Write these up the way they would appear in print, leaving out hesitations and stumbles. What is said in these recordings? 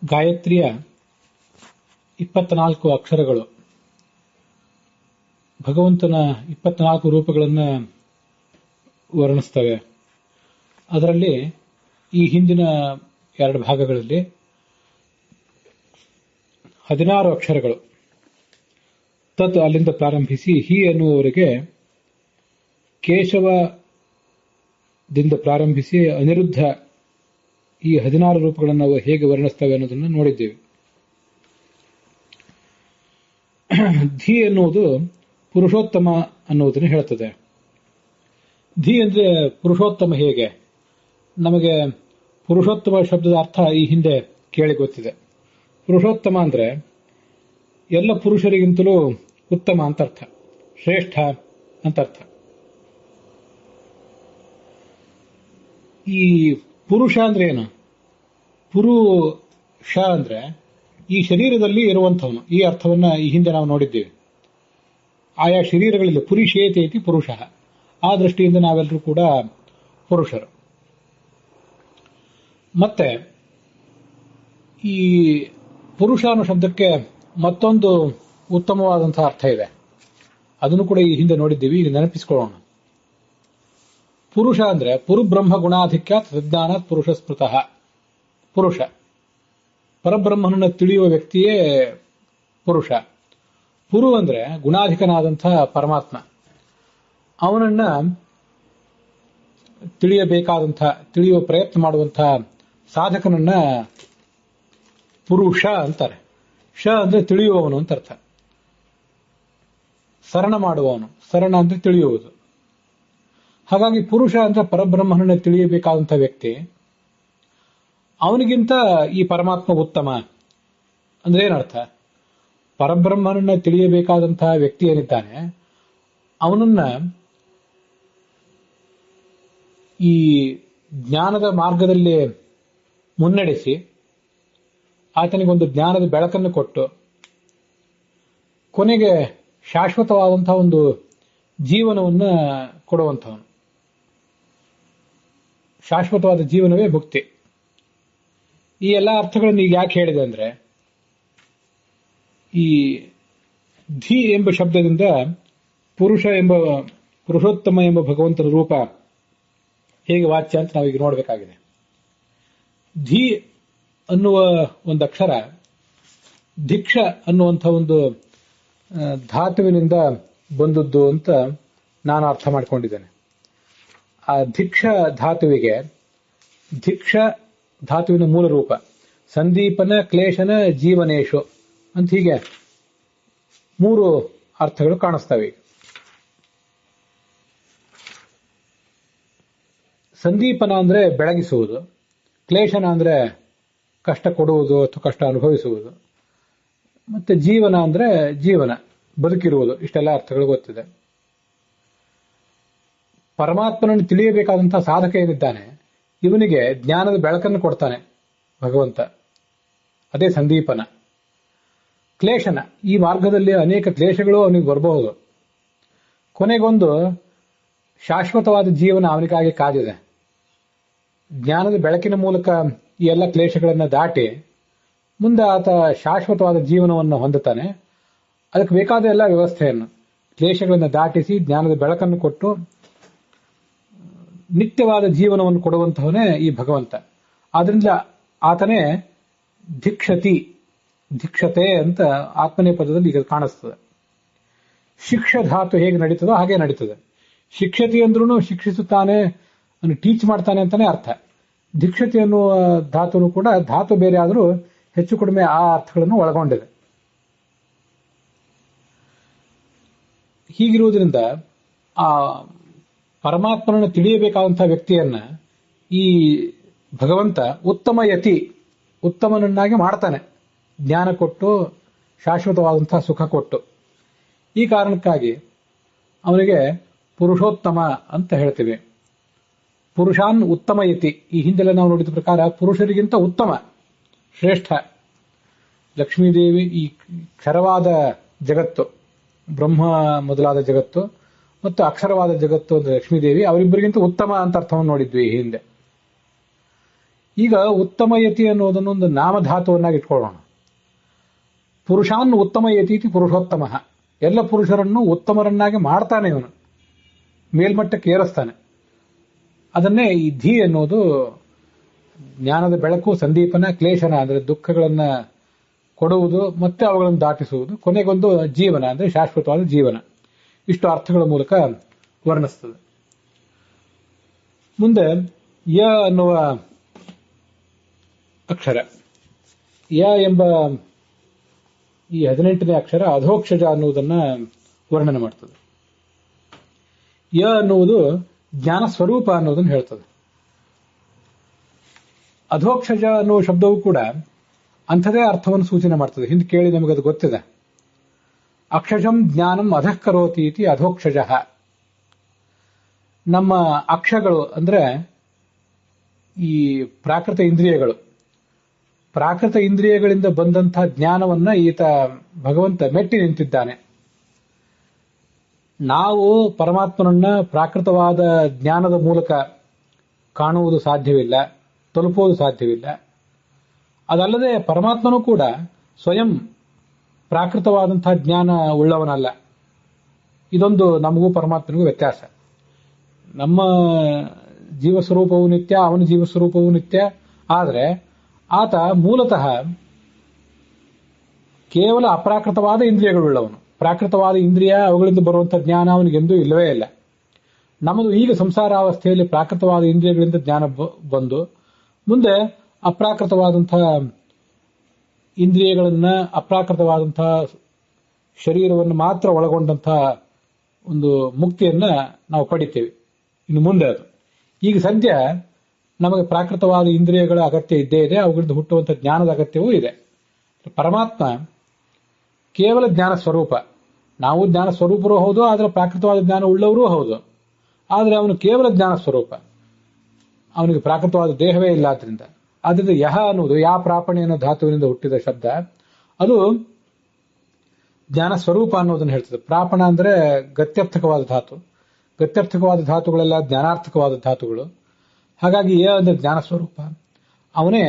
ಗಾಯತ್ರಿಯ 24 ಅಕ್ಷರಗಳು ಭಗವಂತನ 24 ರೂಪಗಳನ್ನು ವರ್ಣಿಸ್ತವೆ. ಅದರಲ್ಲಿ ಈ ಹಿಂದಿನ 2 ಭಾಗಗಳಲ್ಲಿ 16 ಅಕ್ಷರಗಳು ತತ್ ಅಲ್ಲಿಂದ ಪ್ರಾರಂಭಿಸಿ ಹಿ ಎನ್ನುವವರೆಗೆ ಕೇಶವದಿಂದ ಪ್ರಾರಂಭಿಸಿ ಅನಿರುದ್ಧ ಈ 16 ರೂಪಗಳನ್ನು ನಾವು ಹೇಗೆ ವರ್ಣಿಸ್ತವೆ ಅನ್ನೋದನ್ನು ನೋಡಿದ್ದೇವೆ. ಧಿ ಎನ್ನುವುದು ಪುರುಷೋತ್ತಮ ಅನ್ನುವುದನ್ನು ಹೇಳುತ್ತದೆ. ಧಿ ಅಂದ್ರೆ ಪುರುಷೋತ್ತಮ ಹೇಗೆ? ನಮಗೆ ಪುರುಷೋತ್ತಮ ಶಬ್ದದ ಅರ್ಥ ಈ ಹಿಂದೆ ಕೇಳಿ ಗೊತ್ತಿದೆ. ಪುರುಷೋತ್ತಮ ಅಂದ್ರೆ ಎಲ್ಲ ಪುರುಷರಿಗಿಂತಲೂ ಉತ್ತಮ ಅಂತ ಅರ್ಥ, ಶ್ರೇಷ್ಠ ಅಂತ ಅರ್ಥ. ಈ ಪುರುಷ ಅಂದ್ರೆ ಏನು? ಪುರುಷ ಅಂದ್ರೆ ಈ ಶರೀರದಲ್ಲಿ ಇರುವಂಥವನು. ಈ ಅರ್ಥವನ್ನ ಈ ಹಿಂದೆ ನಾವು ನೋಡಿದ್ದೇವೆ. ಆಯಾ ಶರೀರಗಳಲ್ಲಿ ಪುರುಷೇತೇತಿ ಪುರುಷ, ಆ ದೃಷ್ಟಿಯಿಂದ ನಾವೆಲ್ಲರೂ ಕೂಡ ಪುರುಷರು. ಮತ್ತೆ ಈ ಪುರುಷ ಅನ್ನೋ ಶಬ್ದಕ್ಕೆ ಮತ್ತೊಂದು ಉತ್ತಮವಾದಂತಹ ಅರ್ಥ ಇದೆ. ಅದನ್ನು ಕೂಡ ಈ ಹಿಂದೆ ನೋಡಿದ್ದೀವಿ, ಈಗ ನೆನಪಿಸಿಕೊಳ್ಳೋಣ. ಪುರುಷ ಅಂದ್ರೆ ಪುರುಬ್ರಹ್ಮ ಗುಣಾಧಿಕ್ಯ ತಜ್ಞಾನ ಪುರುಷ ಸ್ಮೃತಃ. ಪುರುಷ ಪರಬ್ರಹ್ಮನನ್ನು ತಿಳಿಯುವ ವ್ಯಕ್ತಿಯೇ ಪುರುಷ. ಪುರು ಅಂದ್ರೆ ಗುಣಾಧಿಕನಾದಂತಹ ಪರಮಾತ್ಮ. ಅವನನ್ನ ತಿಳಿಯುವ ಪ್ರಯತ್ನ ಮಾಡುವಂತಹ ಸಾಧಕನನ್ನ ಪುರುಷ ಅಂತಾರೆ. ಶ ಅಂದ್ರೆ ತಿಳಿಯುವವನು ಅಂತ ಅರ್ಥ. ಸರಣ ಮಾಡುವವನು, ಸರಣ ಅಂದ್ರೆ ತಿಳಿಯುವುದು. ಹಾಗಾಗಿ ಪುರುಷ ಅಂದ್ರೆ ಪರಬ್ರಹ್ಮನನ್ನ ತಿಳಿಯಬೇಕಾದಂತಹ ವ್ಯಕ್ತಿ. ಅವನಿಗಿಂತ ಈ ಪರಮಾತ್ಮ ಉತ್ತಮ ಅಂದ್ರೆ ಏನರ್ಥ? ಪರಬ್ರಹ್ಮನನ್ನ ತಿಳಿಯಬೇಕಾದಂತಹ ವ್ಯಕ್ತಿ ಏನಿದ್ದಾನೆ ಅವನನ್ನ ಈ ಜ್ಞಾನದ ಮಾರ್ಗದಲ್ಲಿ ಮುನ್ನಡೆಸಿ ಆತನಿಗೊಂದು ಜ್ಞಾನದ ಬೆಳಕನ್ನು ಕೊಟ್ಟು ಕೊನೆಗೆ ಶಾಶ್ವತವಾದಂತಹ ಒಂದು ಜೀವನವನ್ನು ಕೊಡುವಂಥವನು. ಶಾಶ್ವತವಾದ ಜೀವನವೇ ಮುಕ್ತಿ. ಈ ಎಲ್ಲ ಅರ್ಥಗಳನ್ನು ಈಗ ಯಾಕೆ ಹೇಳಿದೆ ಅಂದ್ರೆ, ಈ ಧಿ ಎಂಬ ಶಬ್ದದಿಂದ ಪುರುಷೋತ್ತಮ ಎಂಬ ಭಗವಂತನ ರೂಪ ಹೇಗೆ ವಾಚ್ಯ ಅಂತ ನಾವೀಗ ನೋಡಬೇಕಾಗಿದೆ. ಧಿ ಅನ್ನುವ ಒಂದು ಅಕ್ಷರ ಧಿಕ್ಷ ಅನ್ನುವಂಥ ಒಂದು ಧಾತುವಿನಿಂದ ಬಂದದ್ದು ಅಂತ ನಾನು ಅರ್ಥ ಮಾಡಿಕೊಂಡಿದ್ದೇನೆ. ಆ ಧಿಕ್ಷ ಧಾತುವಿನ ಮೂಲ ರೂಪ ಸಂದೀಪನ ಕ್ಲೇಶನ ಜೀವನೇಶು ಅಂತ ಹೀಗೆ 3 ಅರ್ಥಗಳು ಕಾಣಿಸ್ತವೆ. ಸಂದೀಪನ ಅಂದ್ರೆ ಬೆಳಗಿಸುವುದು, ಕ್ಲೇಶನ ಅಂದ್ರೆ ಕಷ್ಟ ಕೊಡುವುದು ಅಥವಾ ಕಷ್ಟ ಅನುಭವಿಸುವುದು, ಮತ್ತೆ ಜೀವನ ಅಂದ್ರೆ ಜೀವನ, ಬದುಕಿರುವುದು. ಇಷ್ಟೆಲ್ಲ ಅರ್ಥಗಳು ಗೊತ್ತಿದೆ. ಪರಮಾತ್ಮನನ್ನು ತಿಳಿಯಬೇಕಾದಂತಹ ಸಾಧಕ ಏನಿದ್ದಾನೆ ಇವನಿಗೆ ಜ್ಞಾನದ ಬೆಳಕನ್ನು ಕೊಡ್ತಾನೆ ಭಗವಂತ. ಅದೇ ಸಂದೀಪನ. ಕ್ಲೇಶನ, ಈ ಮಾರ್ಗದಲ್ಲಿ ಅನೇಕ ಕ್ಲೇಶಗಳು ಅವನಿಗೆ ಬರಬಹುದು. ಕೊನೆಗೊಂದು ಶಾಶ್ವತವಾದ ಜೀವನ ಅವನಿಗಾಗಿ ಕಾದಿದೆ. ಜ್ಞಾನದ ಬೆಳಕಿನ ಮೂಲಕ ಈ ಎಲ್ಲ ಕ್ಲೇಶಗಳನ್ನು ದಾಟಿ ಮುಂದೆ ಆತ ಶಾಶ್ವತವಾದ ಜೀವನವನ್ನು ಹೊಂದುತ್ತಾನೆ. ಅದಕ್ಕೆ ಬೇಕಾದ ಎಲ್ಲ ವ್ಯವಸ್ಥೆಯನ್ನು ಕ್ಲೇಶಗಳನ್ನು ದಾಟಿಸಿ ಜ್ಞಾನದ ಬೆಳಕನ್ನು ಕೊಟ್ಟು ನಿತ್ಯವಾದ ಜೀವನವನ್ನು ಕೊಡುವಂತಹವನೇ ಈ ಭಗವಂತ. ಆದ್ರಿಂದ ಆತನೇ ಧಿಕ್ಷತೆ ಅಂತ ಆತ್ಮನೇ ಪದದಲ್ಲಿ ಈಗ ಕಾಣಿಸ್ತದೆ. ಶಿಕ್ಷ ಧಾತು ಹೇಗೆ ನಡೀತದೋ ಹಾಗೆ ನಡೀತದೆ. ಶಿಕ್ಷತಿ ಅಂದ್ರೂ ಶಿಕ್ಷಿಸುತ್ತಾನೆ, ಟೀಚ್ ಮಾಡ್ತಾನೆ ಅಂತಾನೆ ಅರ್ಥ. ಧಿಕ್ಷತಿ ಅನ್ನುವ ಧಾತುನು ಕೂಡ ಧಾತು ಬೇರೆ ಆದರೂ ಹೆಚ್ಚು ಕಡಿಮೆ ಆ ಅರ್ಥಗಳನ್ನು ಒಳಗೊಂಡಿದೆ. ಹೀಗಿರುವುದರಿಂದ ಆ ಪರಮಾತ್ಮನನ್ನು ತಿಳಿಯಬೇಕಾದಂತಹ ವ್ಯಕ್ತಿಯನ್ನ ಈ ಭಗವಂತ ಉತ್ತಮನನ್ನಾಗಿ ಮಾಡ್ತಾನೆ, ಜ್ಞಾನ ಕೊಟ್ಟು ಶಾಶ್ವತವಾದಂತಹ ಸುಖ ಕೊಟ್ಟು. ಈ ಕಾರಣಕ್ಕಾಗಿ ಅವನಿಗೆ ಪುರುಷೋತ್ತಮ ಅಂತ ಹೇಳ್ತೀವಿ. ಪುರುಷಾನ್ ಉತ್ತಮಯತಿ, ಈ ಹಿಂದೆಲ್ಲ ನಾವು ನೋಡಿದ ಪ್ರಕಾರ ಪುರುಷರಿಗಿಂತ ಉತ್ತಮ, ಶ್ರೇಷ್ಠ. ಲಕ್ಷ್ಮೀದೇವಿ, ಈ ಕ್ಷರವಾದ ಜಗತ್ತು, ಬ್ರಹ್ಮ ಮೊದಲಾದ ಜಗತ್ತು ಮತ್ತು ಅಕ್ಷರವಾದ ಜಗತ್ತು ಅಂದ್ರೆ ಲಕ್ಷ್ಮೀದೇವಿ, ಅವರಿಬ್ಬರಿಗಿಂತ ಉತ್ತಮ ಅಂತ ಅರ್ಥವನ್ನು ನೋಡಿದ್ವಿ ಈ ಹಿಂದೆ. ಈಗ ಉತ್ತಮಯತಿ ಅನ್ನೋದನ್ನು ಒಂದು ನಾಮಧಾತುವನ್ನಾಗಿ ಇಟ್ಕೊಳ್ಳೋಣ. ಪುರುಷಾನ್ ಉತ್ತಮಯತಿ ಇತಿ ಪುರುಷೋತ್ತಮ. ಎಲ್ಲ ಪುರುಷರನ್ನು ಉತ್ತಮರನ್ನಾಗಿ ಮಾಡ್ತಾನೆ, ಇವನು ಮೇಲ್ಮಟ್ಟಕ್ಕೆ ಏರಿಸ್ತಾನೆ. ಅದನ್ನೇ ಈ ಧೀ ಅನ್ನೋದು ಜ್ಞಾನದ ಬೆಳಕು, ಸಂದೀಪನ, ಕ್ಲೇಶನ ಅಂದರೆ ದುಃಖಗಳನ್ನ ಕೊಡುವುದು ಮತ್ತೆ ಅವುಗಳನ್ನು ದಾಟಿಸುವುದು, ಕೊನೆಗೊಂದು ಜೀವನ ಅಂದರೆ ಶಾಶ್ವತವಾದ ಜೀವನ. ಇಷ್ಟು ಅರ್ಥಗಳ ಮೂಲಕ ವರ್ಣಿಸ್ತದೆ. ಮುಂದೆ ಯ ಅನ್ನುವ ಅಕ್ಷರ, ಯ ಎಂಬ ಈ 18ನೇ ಅಕ್ಷರ ಅಧೋಕ್ಷಜ ಅನ್ನುವುದನ್ನ ವರ್ಣನೆ ಮಾಡ್ತದೆ. ಯ ಅನ್ನುವುದು ಜ್ಞಾನ ಸ್ವರೂಪ ಅನ್ನೋದನ್ನು ಹೇಳ್ತದೆ. ಅಧೋಕ್ಷಜ ಅನ್ನುವ ಶಬ್ದವು ಕೂಡ ಅಂಥದೇ ಅರ್ಥವನ್ನು ಸೂಚನೆ ಮಾಡ್ತದೆ. ಹಿಂದೆ ಕೇಳಿ ನಮಗದು ಗೊತ್ತಿದೆ. ಅಕ್ಷಜಂ ಜ್ಞಾನಂ ಅಧಃ ಕರೋತಿ ಇತಿ ಅಧೋಕ್ಷಜ. ನಮ್ಮ ಅಕ್ಷಗಳು ಅಂದ್ರೆ ಈ ಪ್ರಾಕೃತ ಇಂದ್ರಿಯಗಳು, ಪ್ರಾಕೃತ ಇಂದ್ರಿಯಗಳಿಂದ ಬಂದಂತಹ ಜ್ಞಾನವನ್ನ ಈತ ಭಗವಂತ ಮೆಟ್ಟಿ ನಿಂತಿದ್ದಾನೆ. ನಾವು ಪರಮಾತ್ಮನನ್ನ ಪ್ರಾಕೃತವಾದ ಜ್ಞಾನದ ಮೂಲಕ ಕಾಣುವುದು ಸಾಧ್ಯವಿಲ್ಲ, ತಲುಪುವುದು ಸಾಧ್ಯವಿಲ್ಲ. ಅದಲ್ಲದೆ ಪರಮಾತ್ಮನೂ ಕೂಡ ಸ್ವಯಂ ಪ್ರಾಕೃತವಾದಂತಹ ಜ್ಞಾನ ಉಳ್ಳವನಲ್ಲ. ಇದೊಂದು ನಮಗೂ ಪರಮಾತ್ಮನಿಗೂ ವ್ಯತ್ಯಾಸ. ನಮ್ಮ ಜೀವಸ್ವರೂಪವೂ ನಿತ್ಯ, ಅವನ ಜೀವಸ್ವರೂಪವೂ ನಿತ್ಯ. ಆದರೆ ಆತ ಮೂಲತಃ ಕೇವಲ ಅಪ್ರಾಕೃತವಾದ ಇಂದ್ರಿಯಗಳುಳ್ಳವನು. ಪ್ರಾಕೃತವಾದ ಇಂದ್ರಿಯ, ಅವುಗಳಿಂದ ಬರುವಂತಹ ಜ್ಞಾನ ಅವನಿಗೆಂದೂ ಇಲ್ಲವೇ ಇಲ್ಲ. ನಮ್ಮದು ಈಗ ಸಂಸಾರಾವಸ್ಥೆಯಲ್ಲಿ ಪ್ರಾಕೃತವಾದ ಇಂದ್ರಿಯಗಳಿಂದ ಜ್ಞಾನ ಬಂದು ಮುಂದೆ ಅಪ್ರಾಕೃತವಾದಂತಹ ಇಂದ್ರಿಯಗಳನ್ನ, ಅಪ್ರಾಕೃತವಾದಂತಹ ಶರೀರವನ್ನು ಮಾತ್ರ ಒಳಗೊಂಡಂತಹ ಒಂದು ಮುಕ್ತಿಯನ್ನ ನಾವು ಪಡಿತೇವೆ ಇನ್ನು ಮುಂದೆ. ಅದು ಈಗ ಸದ್ಯ ನಮಗೆ ಪ್ರಾಕೃತವಾದ ಇಂದ್ರಿಯಗಳ ಅಗತ್ಯ ಇದ್ದೇ ಇದೆ, ಅವುಗಳಿಂದ ಹುಟ್ಟುವಂತಹ ಜ್ಞಾನದ ಅಗತ್ಯವೂ ಇದೆ. ಪರಮಾತ್ಮ ಕೇವಲ ಜ್ಞಾನ ಸ್ವರೂಪ. ನಾವು ಜ್ಞಾನ ಸ್ವರೂಪರೂ ಹೌದು, ಆದರೆ ಪ್ರಾಕೃತವಾದ ಜ್ಞಾನ ಉಳ್ಳವರೂ ಹೌದು. ಆದರೆ ಅವನು ಕೇವಲ ಜ್ಞಾನ ಸ್ವರೂಪ, ಅವನಿಗೆ ಪ್ರಾಕೃತವಾದ ದೇಹವೇ ಇಲ್ಲ. ಆದ್ರಿಂದ ಯಹ ಅನ್ನುವುದು ಯಾ ಪ್ರಾಪಣೆ ಅನ್ನೋ ಧಾತುವಿನಿಂದ ಹುಟ್ಟಿದ ಶಬ್ದ. ಅದು ಜ್ಞಾನ ಸ್ವರೂಪ ಅನ್ನೋದನ್ನು ಹೇಳ್ತದೆ. ಪ್ರಾಪಣ ಅಂದ್ರೆ ಗತ್ಯರ್ಥಕವಾದ ಧಾತು. ಗತ್ಯರ್ಥಕವಾದ ಧಾತುಗಳೆಲ್ಲ ಜ್ಞಾನಾರ್ಥಕವಾದ ಧಾತುಗಳು. ಹಾಗಾಗಿ ಯ ಅಂದ್ರೆ ಜ್ಞಾನ ಸ್ವರೂಪ. ಅವನೇ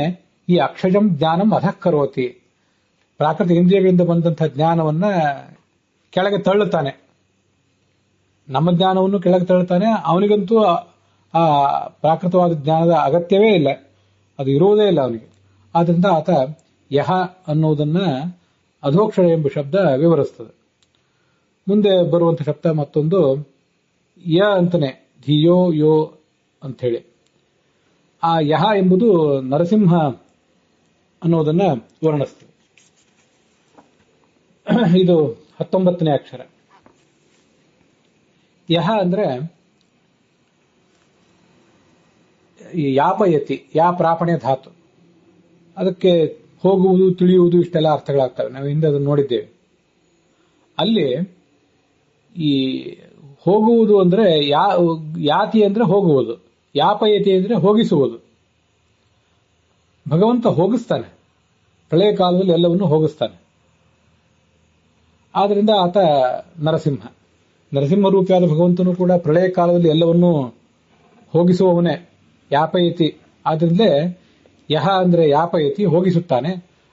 ಈ ಅಕ್ಷಜಂ ಜ್ಞಾನಂ ಅಧಃ ಕರೋತಿ. ಪ್ರಾಕೃತಿಕ ಇಂದ್ರಿಯಗಳಿಂದ ಬಂದಂತಹ ಜ್ಞಾನವನ್ನ ಕೆಳಗೆ ತಳ್ಳುತ್ತಾನೆ. ನಮ್ಮ ಜ್ಞಾನವನ್ನು ಕೆಳಗೆ ತಳ್ಳುತ್ತಾನೆ. ಅವನಿಗಂತೂ ಆ ಪ್ರಾಕೃತವಾದ ಜ್ಞಾನದ ಅಗತ್ಯವೇ ಇಲ್ಲ, ಅದು ಇರುವುದೇ ಇಲ್ಲ ಅವನಿಗೆ. ಆದ್ರಿಂದ ಆತ ಯಹ ಅನ್ನುವುದನ್ನ ಅಧೋಕ್ಷರ ಎಂಬ ಶಬ್ದ ವಿವರಿಸ್ತದೆ. ಮುಂದೆ ಬರುವಂತಹ ಶಬ್ದ ಮತ್ತೊಂದು ಯ ಅಂತಾನೆ, ಧಿಯೋ ಯೋ ಅಂಥೇಳಿ. ಆ ಯಹ ಎಂಬುದು ನರಸಿಂಹ ಅನ್ನೋದನ್ನ ವರ್ಣಿಸ್ತದೆ. ಇದು 19ನೇ ಅಕ್ಷರ. ಯಹ ಅಂದ್ರೆ ಯಾಪಯತಿ, ಯಾ ಪ್ರಾಪಣೆ ಧಾತು. ಅದಕ್ಕೆ ಹೋಗುವುದು, ತಿಳಿಯುವುದು ಇಷ್ಟೆಲ್ಲ ಅರ್ಥಗಳಾಗ್ತವೆ. ನಾವು ಹಿಂದೆ ಅದನ್ನು ನೋಡಿದ್ದೇವೆ. ಅಲ್ಲಿ ಈ ಹೋಗುವುದು ಅಂದ್ರೆ ಯಾತಿ ಅಂದ್ರೆ ಹೋಗುವುದು, ಯಾಪಯತಿ ಅಂದ್ರೆ ಹೋಗಿಸುವುದು. ಭಗವಂತ ಹೋಗಿಸ್ತಾನೆ, ಪ್ರಳಯ ಕಾಲದಲ್ಲಿ ಎಲ್ಲವನ್ನೂ ಹೋಗಿಸ್ತಾನೆ. ಆದ್ರಿಂದ ಆತ ನರಸಿಂಹ. ನರಸಿಂಹ ರೂಪಿಯಾದ ಭಗವಂತನು ಕೂಡ ಪ್ರಳಯ ಕಾಲದಲ್ಲಿ ಎಲ್ಲವನ್ನೂ ಹೋಗಿಸುವವನೇ, ಯಾಪಯತಿ. ಆದ್ರಿಂದಲೇ ಯಹ ಅಂದ್ರೆ ಯಾಪಯತಿ, ಹೋಗಿಸುತ್ತಾನೆ.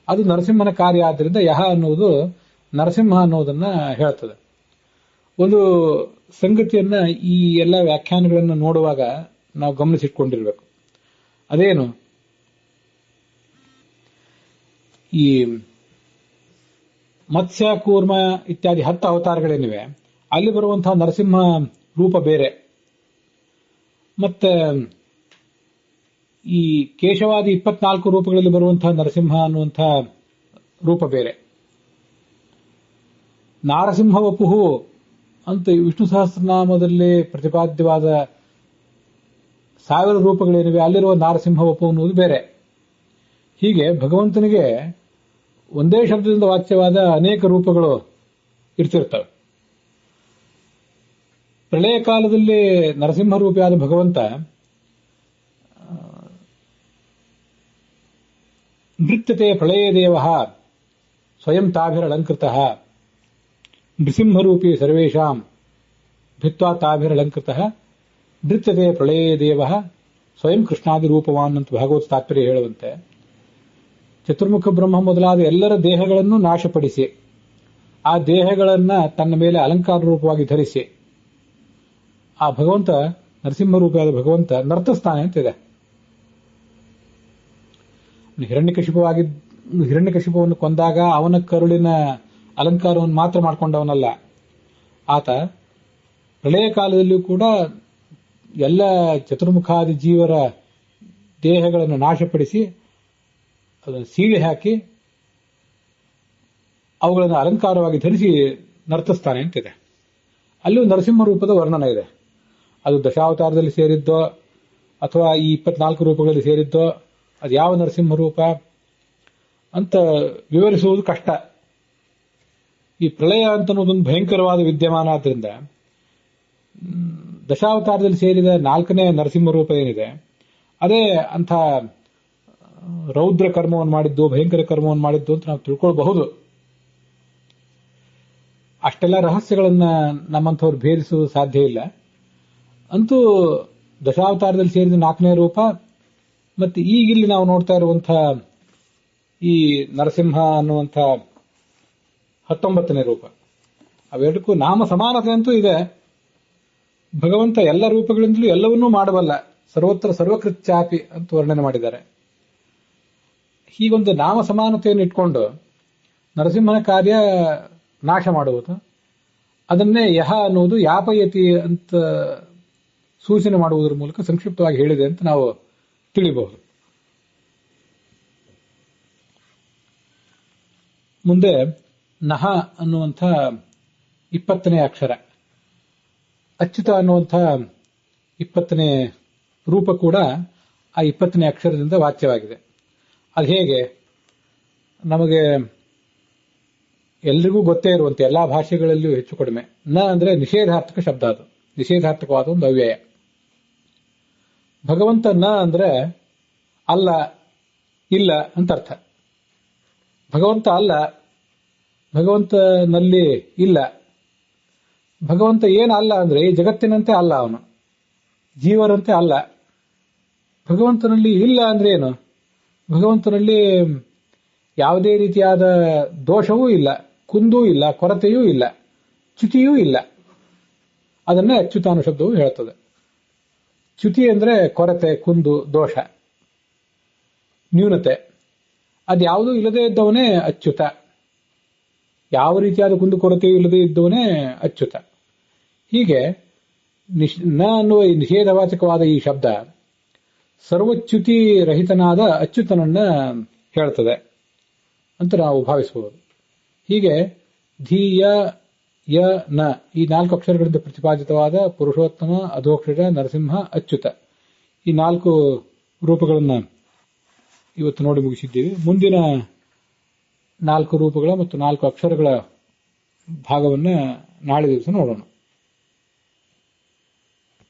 ಅದು ನರಸಿಂಹನ ಕಾರ್ಯ. ಆದ್ರಿಂದ ಯಹ ಅನ್ನುವುದು ನರಸಿಂಹ ಅನ್ನೋದನ್ನ ಹೇಳ್ತದೆ. ಒಂದು ಸಂಗತಿಯನ್ನ ಈ ಎಲ್ಲ ವ್ಯಾಖ್ಯಾನಗಳನ್ನು ನೋಡುವಾಗ ನಾವು ಗಮನಿಸಿಟ್ಕೊಂಡಿರ್ಬೇಕು. ಅದೇನು, ಈ ಮತ್ಸ್ಯ, ಕೂರ್ಮ ಇತ್ಯಾದಿ 10 ಅವತಾರಗಳೇನಿವೆ, ಅಲ್ಲಿ ಬರುವಂತಹ ನರಸಿಂಹ ರೂಪ ಬೇರೆ. ಮತ್ತೆ ಈ ಕೇಶವಾದಿ 24 ರೂಪಗಳಲ್ಲಿ ಬರುವಂತಹ ನರಸಿಂಹ ಅನ್ನುವಂತಹ ರೂಪ ಬೇರೆ. ನಾರಸಿಂಹ ವಪುಹು ಅಂತ ವಿಷ್ಣು ಸಹಸ್ರನಾಮದಲ್ಲಿ ಪ್ರತಿಪಾದ್ಯವಾದ 1000 ರೂಪಗಳೇನಿವೆ, ಅಲ್ಲಿರುವ ನಾರಸಿಂಹ ವಪು ಅನ್ನುವುದು ಬೇರೆ. ಹೀಗೆ ಭಗವಂತನಿಗೆ ಒಂದೇ ಶಬ್ದದಿಂದ ವಾಚ್ಯವಾದ ಅನೇಕ ರೂಪಗಳು ಇರ್ತಿರ್ತವೆ. ಪ್ರಳಯ ಕಾಲದಲ್ಲಿ ನರಸಿಂಹ ರೂಪಿಯಾದ ಭಗವಂತ ನೃತ್ಯತೆ ಪ್ರಳಯ ದೇವ ಸ್ವಯಂ ತಾಭಿರಲಂಕೃತಃ ನೃಸಿಂಹರೂಪಿ ಸರ್ವೇಷಾಂ ಭಿತ್ವಾ ತಾಭಿರಲಂಕೃತಃ ನೃತ್ಯತೆ ಪ್ರಳಯ ದೇವ ಸ್ವಯಂ ಕೃಷ್ಣಾದಿ ರೂಪವಾನ್ ಅಂತ ಭಾಗವತ ತಾತ್ಪರ್ಯ ಹೇಳುವಂತೆ ಚತುರ್ಮುಖ ಬ್ರಹ್ಮ ಮೊದಲಾದ ಎಲ್ಲರ ದೇಹಗಳನ್ನು ನಾಶಪಡಿಸಿ ಆ ದೇಹಗಳನ್ನ ತನ್ನ ಮೇಲೆ ಅಲಂಕಾರ ರೂಪವಾಗಿ ಧರಿಸಿ ಆ ಭಗವಂತ ನರಸಿಂಹ ರೂಪವಾದ ಭಗವಂತ ನರ್ತಿಸ್ತಾನೆ ಅಂತಿದೆ. ಹಿರಣ್ಯಕಶಿಪುವನ್ನು ಕೊಂದಾಗ ಅವನ ಕರುಳಿನ ಅಲಂಕಾರವನ್ನು ಮಾತ್ರ ಮಾಡಿಕೊಂಡವನಲ್ಲ, ಆತ ಪ್ರಳಯ ಕಾಲದಲ್ಲಿಯೂ ಕೂಡ ಎಲ್ಲ ಚತುರ್ಮುಖಾದಿ ಜೀವರ ದೇಹಗಳನ್ನು ನಾಶಪಡಿಸಿ ಅದನ್ನು ಸೀಳಿ ಹಾಕಿ ಅವುಗಳನ್ನು ಅಲಂಕಾರವಾಗಿ ಧರಿಸಿ ನರ್ತಿಸ್ತಾನೆ ಅಂತಿದೆ. ಅಲ್ಲೂ ನರಸಿಂಹ ರೂಪದ ವರ್ಣನ ಇದೆ. ಅದು ದಶಾವತಾರದಲ್ಲಿ ಸೇರಿದ್ದೋ ಅಥವಾ ಈ 24 ರೂಪಗಳಲ್ಲಿ ಸೇರಿದ್ದೋ ಅದು ಯಾವ ನರಸಿಂಹ ರೂಪ ಅಂತ ವಿವರಿಸುವುದು ಕಷ್ಟ. ಈ ಪ್ರಳಯ ಅಂತನ್ನೋದೊಂದು ಭಯಂಕರವಾದ ವಿದ್ಯಮಾನ ಆದ್ದರಿಂದ ದಶಾವತಾರದಲ್ಲಿ ಸೇರಿದ 4ನೇ ನರಸಿಂಹ ರೂಪ ಏನಿದೆ ಅದೇ ಅಂಥ ರೌದ್ರ ಕರ್ಮವನ್ನು ಮಾಡಿದ್ದು, ಭಯಂಕರ ಕರ್ಮವನ್ನು ಮಾಡಿದ್ದು ಅಂತ ನಾವು ತಿಳ್ಕೊಳ್ಬಹುದು. ಅಷ್ಟೆಲ್ಲ ರಹಸ್ಯಗಳನ್ನ ನಮ್ಮಂಥವ್ರು ಭೇದಿಸುವುದು ಸಾಧ್ಯ ಇಲ್ಲ. ಅಂತೂ ದಶಾವತಾರದಲ್ಲಿ ಸೇರಿದ 4ನೇ ರೂಪ ಮತ್ತೆ ಈಗಿಲ್ಲಿ ನಾವು ನೋಡ್ತಾ ಇರುವಂಥ ಈ ನರಸಿಂಹ ಅನ್ನುವಂಥ 19ನೇ ರೂಪ, ಅವೆರಡಕ್ಕೂ ನಾಮ ಸಮಾನತೆ ಅಂತೂ ಇದೆ. ಭಗವಂತ ಎಲ್ಲ ರೂಪಗಳಿಂದಲೂ ಎಲ್ಲವನ್ನೂ ಮಾಡಬಲ್ಲ, ಸರ್ವತ್ರ ಸರ್ವಕೃತ್ಯಾಪಿ ಅಂತ ವರ್ಣನೆ ಮಾಡಿದ್ದಾರೆ. ಹೀಗೊಂದು ನಾಮ ಸಮಾನತೆಯನ್ನು ಇಟ್ಕೊಂಡು ನರಸಿಂಹನ ಕಾರ್ಯ ನಾಶ ಮಾಡುವುದು, ಅದನ್ನೇ ಯಹ ಅನ್ನುವುದು ಯಾಪಯತಿ ಅಂತ ಸೂಚನೆ ಮಾಡುವುದರ ಮೂಲಕ ಸಂಕ್ಷಿಪ್ತವಾಗಿ ಹೇಳಿದೆ ಅಂತ ನಾವು ತಿಳಿಬಹುದು. ಮುಂದೆ ನಹ ಅನ್ನುವಂಥ 20ನೇ ಅಕ್ಷರ, ಅಚ್ಯುತ ಅನ್ನುವಂಥ 20ನೇ ರೂಪ ಕೂಡ ಆ 20ನೇ ಅಕ್ಷರದಿಂದ ವಾಚ್ಯವಾಗಿದೆ. ಅದು ಹೇಗೆ? ನಮಗೆ ಎಲ್ರಿಗೂ ಗೊತ್ತೇ ಇರುವಂತೆ ಎಲ್ಲಾ ಭಾಷೆಗಳಲ್ಲಿಯೂ ಹೆಚ್ಚು ಕಡಿಮೆ ನ ಅಂದ್ರೆ ನಿಷೇಧಾರ್ಥಕ ಶಬ್ದ, ಅದು ನಿಷೇಧಾರ್ಥಕವಾದ ಒಂದು ಅವ್ಯಯ. ಭಗವಂತ ನ ಅಂದ್ರೆ ಅಲ್ಲ, ಇಲ್ಲ ಅಂತ ಅರ್ಥ. ಭಗವಂತ ಅಲ್ಲ, ಭಗವಂತನಲ್ಲಿ ಇಲ್ಲ. ಭಗವಂತ ಏನಲ್ಲ ಅಂದ್ರೆ ಈ ಜಗತ್ತಿನಂತೆ ಅಲ್ಲ, ಅವನು ಜೀವರಂತೆ ಅಲ್ಲ. ಭಗವಂತನಲ್ಲಿ ಇಲ್ಲ ಅಂದ್ರೆ ಏನು? ಭಗವಂತನಲ್ಲಿ ಯಾವುದೇ ರೀತಿಯಾದ ದೋಷವೂ ಇಲ್ಲ, ಕುಂದೂ ಇಲ್ಲ, ಕೊರತೆಯೂ ಇಲ್ಲ, ಚ್ಯುತಿಯೂ ಇಲ್ಲ. ಅದನ್ನೇ ಅಚ್ಯುತ ಅನ್ನೋ ಶಬ್ದವು ಹೇಳ್ತದೆ. ಚ್ಯುತಿ ಅಂದ್ರೆ ಕೊರತೆ, ಕುಂದು, ದೋಷ, ನ್ಯೂನತೆ. ಅದ್ಯಾವುದೂ ಇಲ್ಲದೆ ಇದ್ದವನೇ ಅಚ್ಯುತ. ಯಾವ ರೀತಿಯಾದ ಕುಂದು ಕೊರತೆಯೂ ಇಲ್ಲದೆ ಇದ್ದವನೇ ಅಚ್ಯುತ. ಹೀಗೆ ನ ಅನ್ನುವ ನಿಷೇಧವಾಚಕವಾದ ಈ ಶಬ್ದ ಸರ್ವಚ್ಯುತಿ ರಹಿತನಾದ ಅಚ್ಯುತನನ್ನ ಹೇಳ್ತದೆ ಅಂತ ನಾವು ಭಾವಿಸಬಹುದು. ಹೀಗೆ ಧೀಯ ಯ ನ ಈ 4 ಅಕ್ಷರಗಳಿಂದ ಪ್ರತಿಪಾದಿತವಾದ ಪುರುಷೋತ್ತಮ, ಅಧೋಕ್ಷರ, ನರಸಿಂಹ, ಅಚ್ಯುತ ಈ 4 ರೂಪಗಳನ್ನು ಇವತ್ತು ನೋಡಿ ಮುಗಿಸಿದ್ದೀವಿ. ಮುಂದಿನ 4 ರೂಪಗಳ ಮತ್ತು 4 ಅಕ್ಷರಗಳ ಭಾಗವನ್ನು ನಾಳೆ ದಿವಸ ನೋಡೋಣ.